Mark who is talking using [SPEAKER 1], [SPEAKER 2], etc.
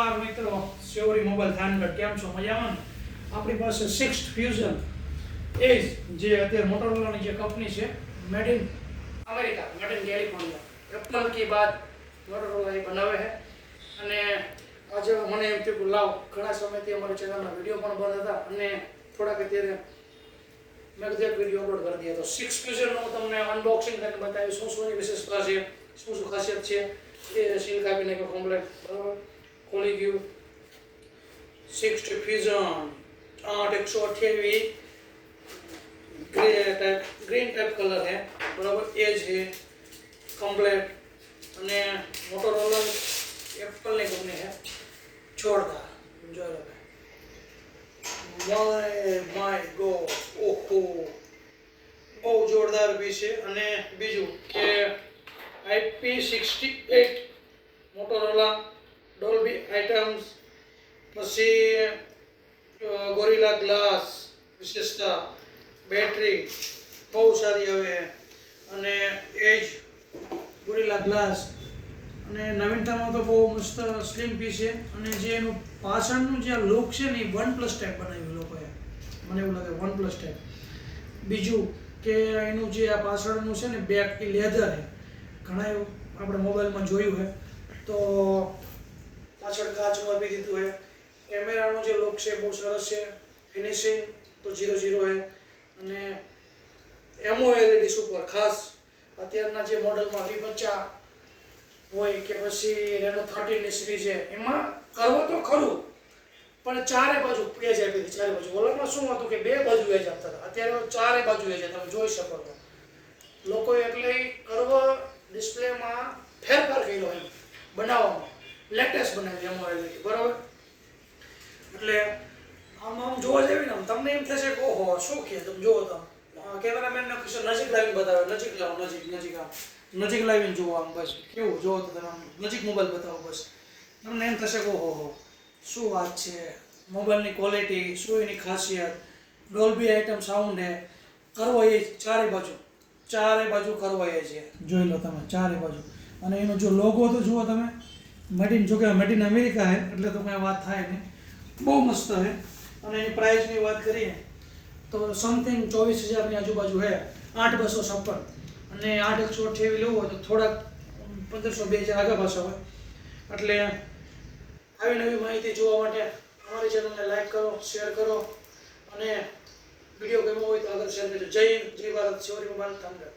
[SPEAKER 1] નમસ્કાર મિત્રો, શિવરી મોબાઈલ થાનગઢ કેમ છો? મજામાં? આપણી પાસે 6th ફ્યુઝન એજ જે અત્યારે મોટોરોલાની જે કંપની છે, made in America, made in California, Apple की बात મોટોરોલા એ બનાવે છે. અને આજે મને એમ થયું કે લાવ, ઘણા સમયથી અમારી ચેનલના વિડીયો પણ બંધ હતા અને થોડાક અત્યારે મેં કીધું વિડીયો અપલોડ કરી દીધો. તો 6th ફ્યુઝનનું હું તમને અનબોક્સિંગ કરીને બતાવીશ, શું શું વિશેષતા છે, શું શું ખાસિયત છે. એ સીલ કાપીને કે કમ્પ્લેટ બરાબર ખોલી ગયું. 6th fusion 8128 green type colour है बराबर, એ છે કમ્પ્લેટ. અને મોટોરોલા એપલ ની કંપની है, જોરદાર. જોઈ લો માય ગોડ, ઓહો બહુ જોરદાર બી છે. અને બીજું કે IP68 મોટોરોલા ડોલ્બી આઇટમ્સ, પછી ગોરિલા ગ્લાસ વિશેષતા, બેટરી બહુ સારી આવે. અને એજ ગોરિલા ગ્લાસ. અને નવીનતામાં તો બહુ મસ્ત સ્લિમ પીસ છે. અને જે એનું પાછળનું જે લુક છે ને, એ OnePlus ટાઈપ બનાવ્યું લોકોએ, મને એવું લાગે OnePlus ટાઈપ. બીજું કે એનું જે આ પાછળનું છે ને બેક, એ લેધર છે. ઘણા એવું આપણે મોબાઈલમાં જોયું છે. તો પાછળ કાચનું આપી દીધું છે. કેમેરાનો જે લુક છે બહુ સરસ છે. ફિનિશિંગ તો 0-0 છે. અને AMOLED સુપર ખાસ અત્યારના જે મોડલમાં V50 હોય કે પછી રેનો 13 ની સિરીઝ છે, એમાં કરવો તો ખરું, પણ ચારે બાજુ એજ આપી હતી. ચારે બાજુ ઓલામાં શું હતું કે બે બાજુ એજ આપતા હતા, અત્યારે ચારે બાજુ એજ. તમે જોઈ શકો છો લોકો એટલે કરવો ડિસ્પ્લેમાં ફેરફાર કર્યો એમ બનાવવામાં, લેટેસ્ટ બનાવી AMOLED બરાબર. એટલે આમ જોવા જેવી ને, તમને એમ થશે કે ઓહો શું કે, તમે જુઓ તો કેમેરામેન ને નજીક લાવીને બતાવે, નજીક લાવો, નજીક લાવીને જુઓ આમ, બસ કેવું જોવો તો તમે નજીક મોબાઈલ બતાવો, બસ તમને એમ થશે કે ઓહો શું વાત છે, મોબાઈલની ક્વોલિટી, શું એની ખાસિયત, ડોલ્બી આઇટમ સાઉન્ડ છે. કરવો એ ચારે બાજુ કરવો એ છે. જોઈ લો તમે ચારે બાજુ. અને એનો જો લોગો તો જુઓ તમે, મેડ ઇન, જો કે મેડ ઇન અમેરિકા છે એટલે તો કંઈ વાત થાય નહીં, બહુ મસ્ત છે. અને એની પ્રાઇસની વાત કરીએ તો સમથિંગ 24,000ની આજુબાજુ છે, 8256. અને 8128 લેવું હોય તો થોડાક 1500-2000 આગળ પાછળ હોય. એટલે આવી નવી માહિતી જોવા માટે અમારી ચેનલને લાઈક કરો, શેર કરો. અને વિડીયો ગમ્યો હોય તો આગળ શેર કરજો. જય હિન્દ, જય ભારત, શિવરી મોબાઈલ થાનગઢ.